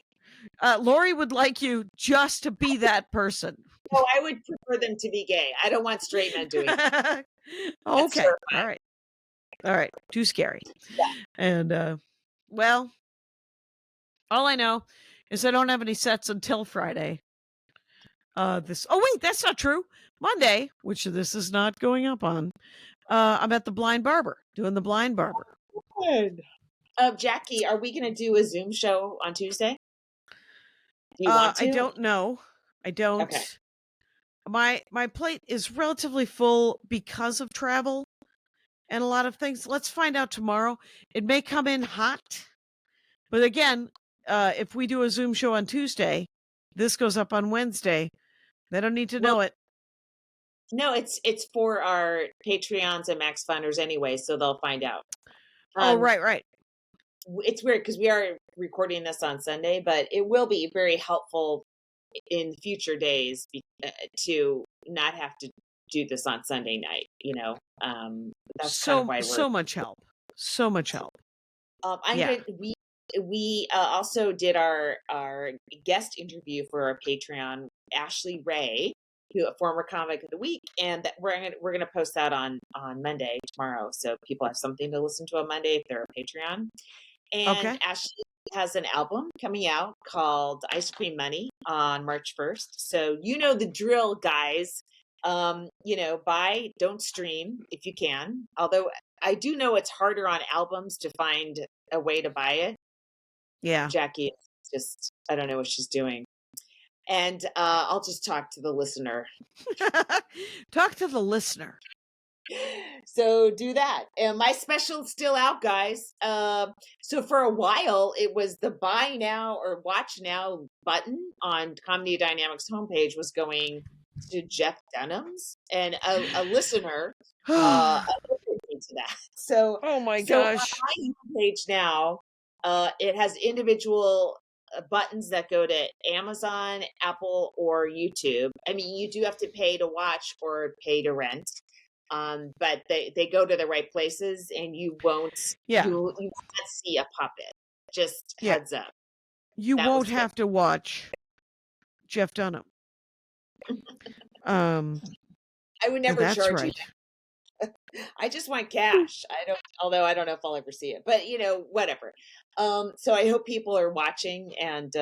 Laurie would like you just to be that person. No, I would prefer them to be gay. I don't want straight men doing that. Okay. All right. All right. Too scary. Yeah. And well, all I know is I don't have any sets until Friday. Oh wait, that's not true. Monday, which this is not going up on. I'm at the Blind Barber, doing the Blind Barber. Good. Jackie, are we going to do a Zoom show on Tuesday? Do you want to? I don't know. I don't. Okay. My plate is relatively full because of travel and a lot of things. Let's find out tomorrow. It may come in hot, but again, if we do a Zoom show on Tuesday, this goes up on Wednesday. They don't need to know it. No, it's for our Patreons and Max Funders anyway, so they'll find out. Right. It's weird because we are recording this on Sunday, but it will be very helpful in future days to not have to do this on Sunday night. That's kind of why so much help. So much help. We also did our guest interview for our Patreon, Ashley Ray, who a former comic of the week, and that we're gonna post that on Monday tomorrow, so people have something to listen to on Monday if they're a Patreon. And Ashley has an album coming out called Ice Cream Money on March 1st. So you know the drill, guys. Buy, don't stream if you can. Although I do know it's harder on albums to find a way to buy it. Yeah. Jackie just, I don't know what she's doing. And I'll just talk to the listener. Talk to the listener. So do that. And my special's still out, guys. So for a while, it was the buy now or watch now button on Comedy Dynamics homepage was going to Jeff Dunham's, and a listener alluded me to that. So, oh my gosh! On my homepage now, it has individual buttons that go to Amazon, Apple, or YouTube. I mean, you do have to pay to watch or pay to rent. But they go to the right places, and you won't you won't see a puppet. Just heads up. You won't have to watch Jeff Dunham. I would never charge you. I just want cash. Although I don't know if I'll ever see it, but whatever. So I hope people are watching and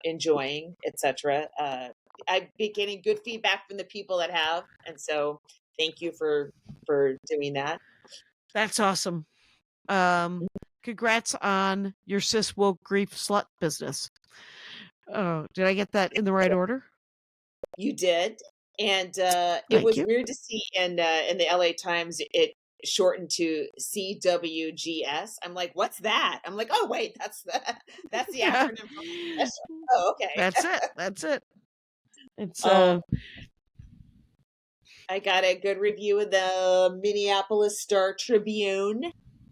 enjoying, etc. I've been getting good feedback from the people that have, and so thank you for doing that. That's awesome. Congrats on your cis woke grief slut business. Oh, did I get that in the right order? You did. And it was weird to see in the LA Times it shortened to CWGS. I'm like, what's that? I'm like, oh wait, that's the acronym. Oh, okay. That's it. It's I got a good review of the Minneapolis Star Tribune,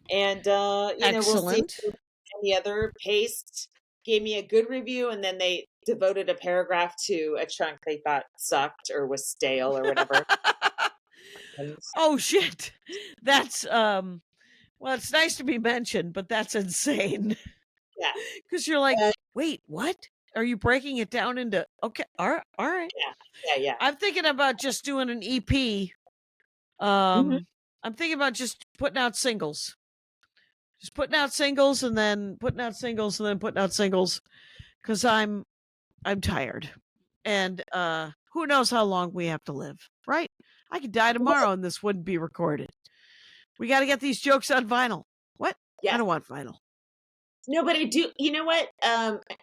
and excellent. We'll see if any other. Paste gave me a good review, and then they devoted a paragraph to a chunk they thought sucked or was stale or whatever. Oh shit, that's well, it's nice to be mentioned, but that's insane. Yeah, because you're like, wait, what? Are you breaking it down into okay? All right. Yeah. I'm thinking about just doing an EP. I'm thinking about just putting out singles. Just putting out singles and then putting out singles and then putting out singles, because I'm tired, and who knows how long we have to live, right? I could die tomorrow and this wouldn't be recorded. We got to get these jokes on vinyl. What? Yeah. I don't want vinyl. No, but I do. You know what?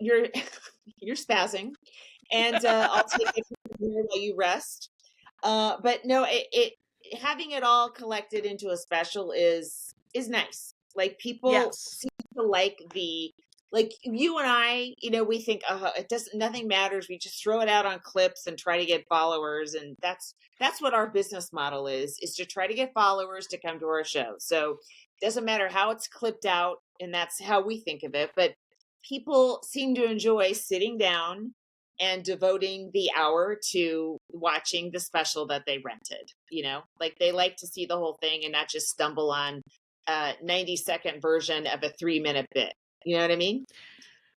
You're spazzing, and I'll take it from here while you rest. But no, it having it all collected into a special is nice. Like people seem to like you and I. We think it doesn't. Nothing matters. We just throw it out on clips and try to get followers, and that's what our business model is to try to get followers to come to our show. So it doesn't matter how it's clipped out. And that's how we think of it. But people seem to enjoy sitting down and devoting the hour to watching the special that they rented. Like they like to see the whole thing and not just stumble on a 90-second version of a 3-minute bit. You know what I mean?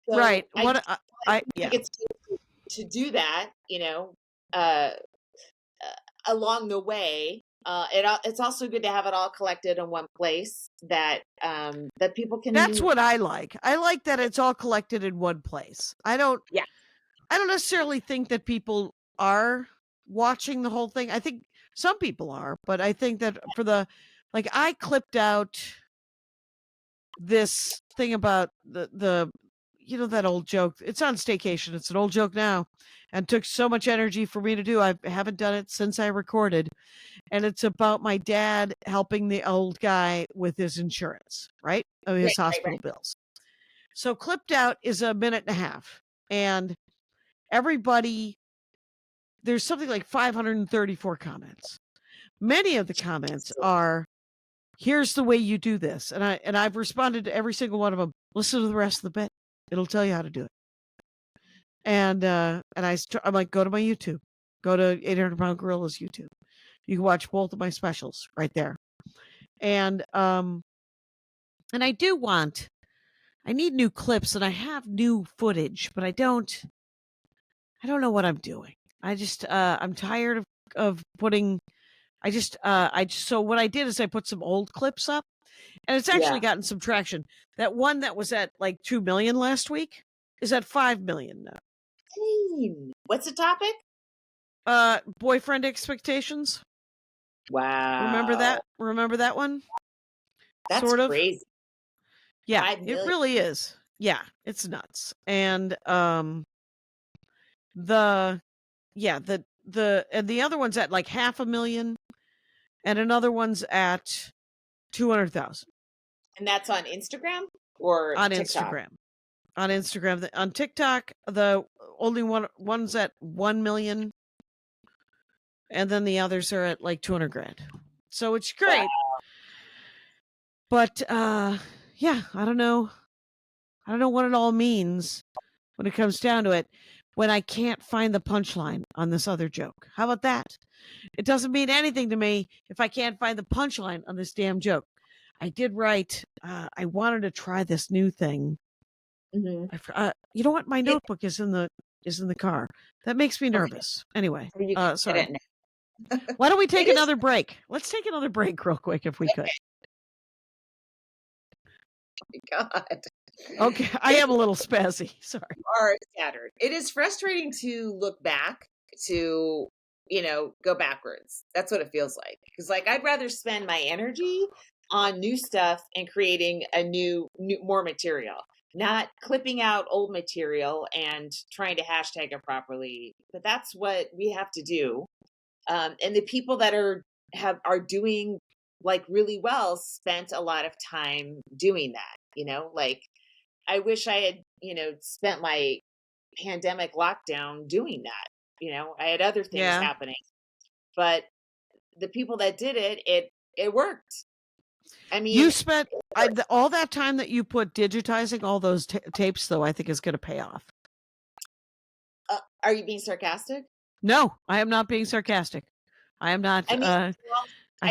So right. I think it's to do that, uh, along the way. It's also good to have it all collected in one place that that people can. That's what I like. I like that it's all collected in one place. I don't necessarily think that people are watching the whole thing. I think some people are, but I think that for the, like, I clipped out this thing about the you know, that old joke. It's on Staycation. It's an old joke now, and took so much energy for me to do. I haven't done it since I recorded, and it's about my dad helping the old guy with his insurance, right? Of his hospital bills. So clipped out is a minute and a half, and everybody, there's something like 534 comments. Many of the comments are, here's the way you do this. And I've responded to every single one of them. Listen to the rest of the bit. It'll tell you how to do it. And I'm like, go to my YouTube. Go to 800 Pound Gorilla's YouTube. You can watch both of my specials right there. And I need new clips, and I have new footage, but I don't know what I'm doing. I just I'm tired of putting. So what I did is I put some old clips up, and it's actually gotten some traction. That one that was at like 2 million last week is at 5 million now. What's the topic? Boyfriend expectations. Wow. Remember that one? That's sort of crazy. Yeah, it really is. Yeah, it's nuts. And the other one's at like 500,000, and another one's at 200,000. And that's on Instagram or on TikTok? Instagram. On Instagram. On TikTok, the only one's at 1 million, and then the others are at like 200,000. So it's great. Wow. But yeah, I don't know what it all means when it comes down to it, when I can't find the punchline on this other joke. How about that? It doesn't mean anything to me if I can't find the punchline on this damn joke. I did write, I wanted to try this new thing. Mm-hmm. You know what? My notebook is in the car. That makes me nervous. Okay. Anyway, sorry. Why don't we take another break? Let's take another break real quick if we could. God. Okay, I am a little spazzy. Sorry. Are scattered. It is frustrating to look back, to, go backwards. That's what it feels like. Because I'd rather spend my energy on new stuff and creating a new more material, not clipping out old material and trying to hashtag it properly. But that's what we have to do. And the people that are doing really well spent a lot of time doing that. I wish I had spent my pandemic lockdown doing that. I had other things happening, but the people that did it worked. I mean, you spent all that time that you put digitizing all those tapes, though, I think is going to pay off. Are you being sarcastic? No, I am not being sarcastic. I am not. I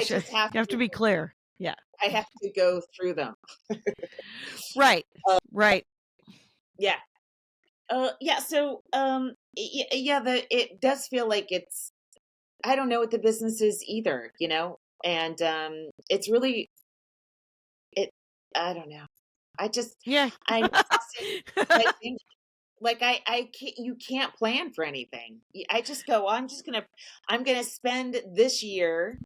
just have to be clear. Yeah. I have to go through them. Right. Right. Yeah. Yeah. So, it does feel like it's, I don't know what the business is either, and, it's really, I don't know. I just, I think, you can't plan for anything. I just go, I'm going to spend this year,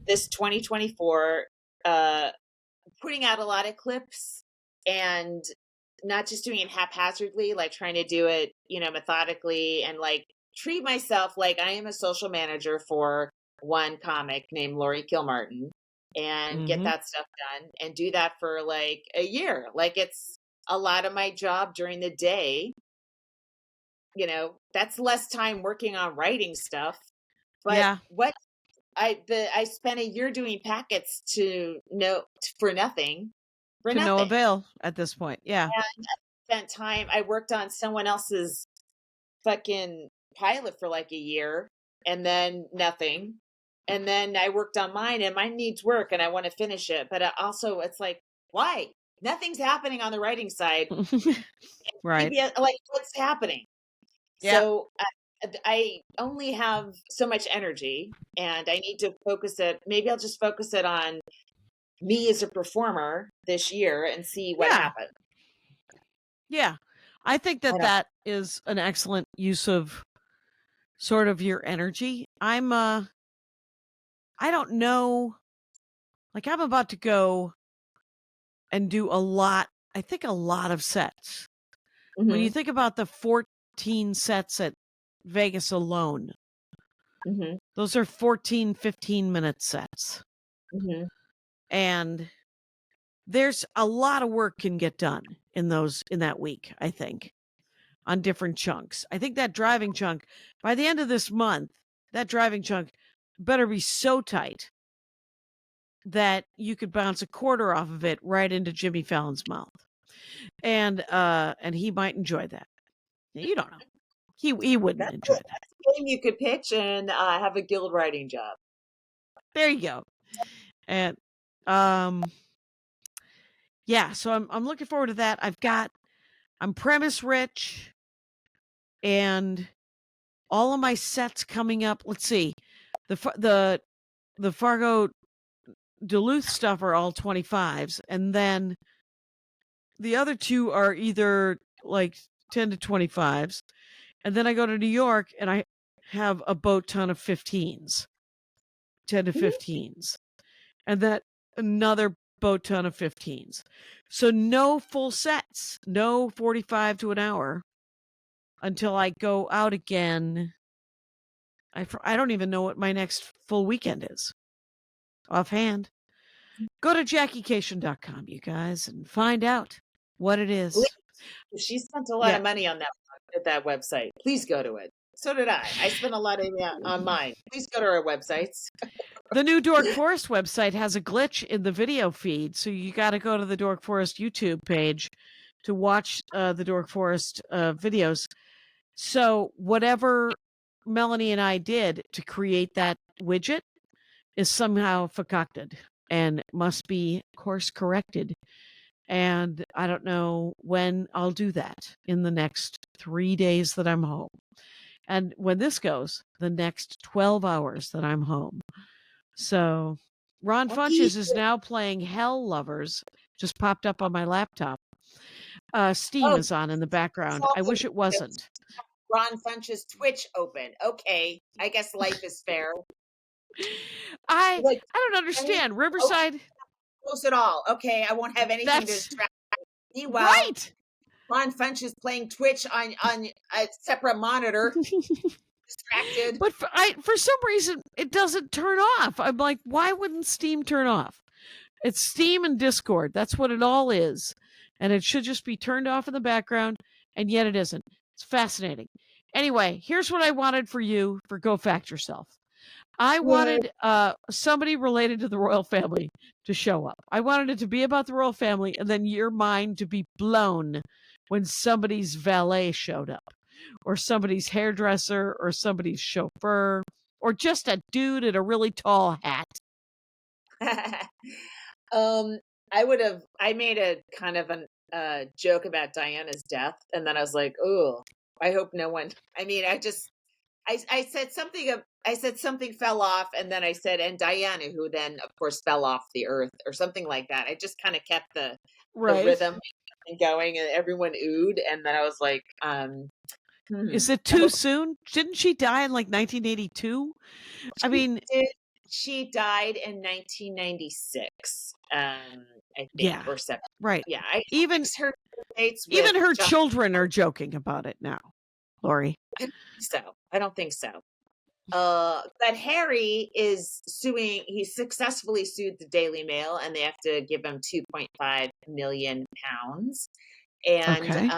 this 2024, putting out a lot of clips and not just doing it haphazardly, trying to do it, methodically, and treat myself like I am a social manager for one comic named Laurie Kilmartin, and get that stuff done and do that for a year. It's a lot of my job during the day. That's less time working on writing stuff. But what I spent a year doing packets for nothing. To no avail at this point. Yeah. And I spent time, I worked on someone else's fucking pilot for a year, and then nothing. And then I worked on mine, and mine needs work, and I want to finish it. But also, it's why? Nothing's happening on the writing side. Right. Maybe, what's happening? Yeah. So I only have so much energy, and I need to focus it. Maybe I'll just focus it on me as a performer this year and see what Yeah. happens. Yeah. I think I don't. that is an excellent use of sort of your energy. I don't know, like I'm about to go and do a lot of sets. When you Mhm, think about the 14 sets at Vegas alone, mhm, those are 14 15-minute sets. mhm. And there's a lot of work can get done in that week, I think, on different chunks. I think that driving chunk, by the end of this month, that driving chunk better be so tight that you could bounce a quarter off of it right into Jimmy Fallon's mouth. And he might enjoy that. You don't know. He wouldn't That's enjoy that. a game you could pitch and have a guild writing job. There you go. And yeah, so I'm looking forward to that. I'm premise rich, and all of my sets coming up. Let's see, the Fargo Duluth stuff are all 25s, and then the other two are either like 10 to 25s, and then I go to New York and I have a boat ton of 15s, 10 to 15s, and that another boat ton of 15s. So no full sets, no 45 to an hour until I go out again. I don't even know what my next full weekend is offhand. Go to JackieCation.com, you guys, and find out what it is. She spent a lot Yeah. of money on that website. Please go to it. So did I. I spent a lot of money on mine. Please go to our websites. The new Dork Forest website has a glitch in the video feed, so you got to go to the Dork Forest YouTube page to watch the Dork Forest videos. So whatever Melanie and I did to create that widget is somehow concocted and must be course corrected. And I don't know when I'll do that in the next 3 days that I'm home. And when this goes, the next 12 hours that I'm home. So Ron Funches is now playing Hell Lovers, just popped up on my laptop. Steam is on in the background. I wish it wasn't. Ron Funch's Twitch open. Okay, I guess life is fair. I Like, don't understand. Riverside. Close it all. Okay, I won't have anything to That's distract me. Meanwhile, right. Ron Funch is playing Twitch on a separate monitor. Distracted. But for some reason, it doesn't turn off. I'm like, why wouldn't Steam turn off? It's Steam and Discord. That's what it all is. And it should just be turned off in the background, and yet it isn't. It's fascinating. Anyway, here's what I wanted for you for Go Fact Yourself. I wanted somebody related to the royal family to show up. I wanted it to be about the royal family, and then your mind to be blown when somebody's valet showed up, or somebody's hairdresser, or somebody's chauffeur, or just a dude in a really tall hat. I made a kind of a joke about Diana's death, and then I was like, oh, I hope no one. I mean, I said something fell off, and then I said, and Diana, who then of course fell off the earth, or something like that. I just kind of kept the rhythm going, and everyone oohed, and then I was like, is it too soon? Didn't she die in like 1982? I mean, she died in 1996. I think, yeah, or 7. right. Yeah, Even her children are joking about it now, Laurie. I don't think so. But Harry is suing. He successfully sued the Daily Mail, and they have to give him 2.5 million pounds. And he's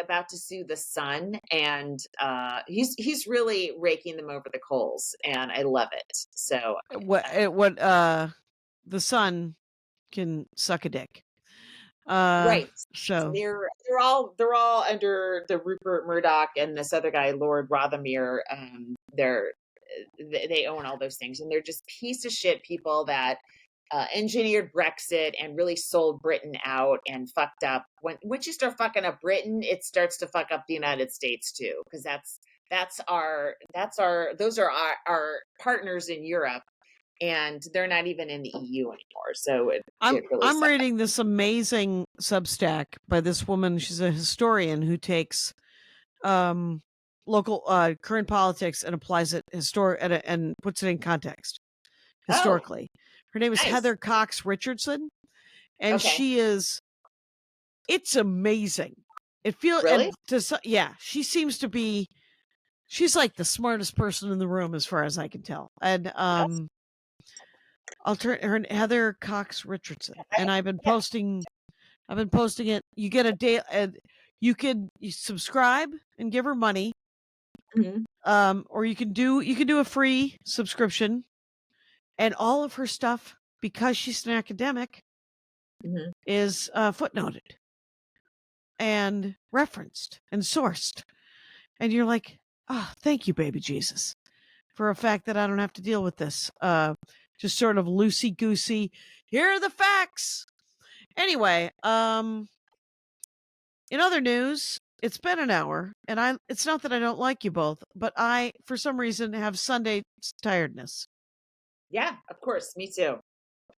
about to sue the Sun, and he's really raking them over the coals, and I love it. So the Sun can suck a dick. Right. So they're all under the Rupert Murdoch and this other guy, Lord Rothermere. They own all those things, and they're just piece of shit people that engineered Brexit and really sold Britain out and fucked up. Once you start fucking up Britain, it starts to fuck up the United States too, because that's those are our partners in Europe, and they're not even in the EU anymore. So I'm really sucks. reading this amazing Substack by this woman. She's a historian who takes local current politics and applies it and puts it in context historically. Her name is Nice. Heather Cox Richardson, and it's amazing. It feels Really? she seems to be. She's like the smartest person in the room, as far as I can tell. And I'll turn her Heather Cox Richardson, and I've been posting it. You get a day, you subscribe and give her money, or you can do a free subscription, and all of her stuff, because she's an academic, is footnoted and referenced and sourced, and you're like, oh, thank you, baby Jesus, for a fact that I don't have to deal with this. Just sort of loosey-goosey. Here are the facts. Anyway, in other news, it's been an hour, and it's not that I don't like you both, but I, for some reason, have Sunday tiredness. Yeah, of course. Me too.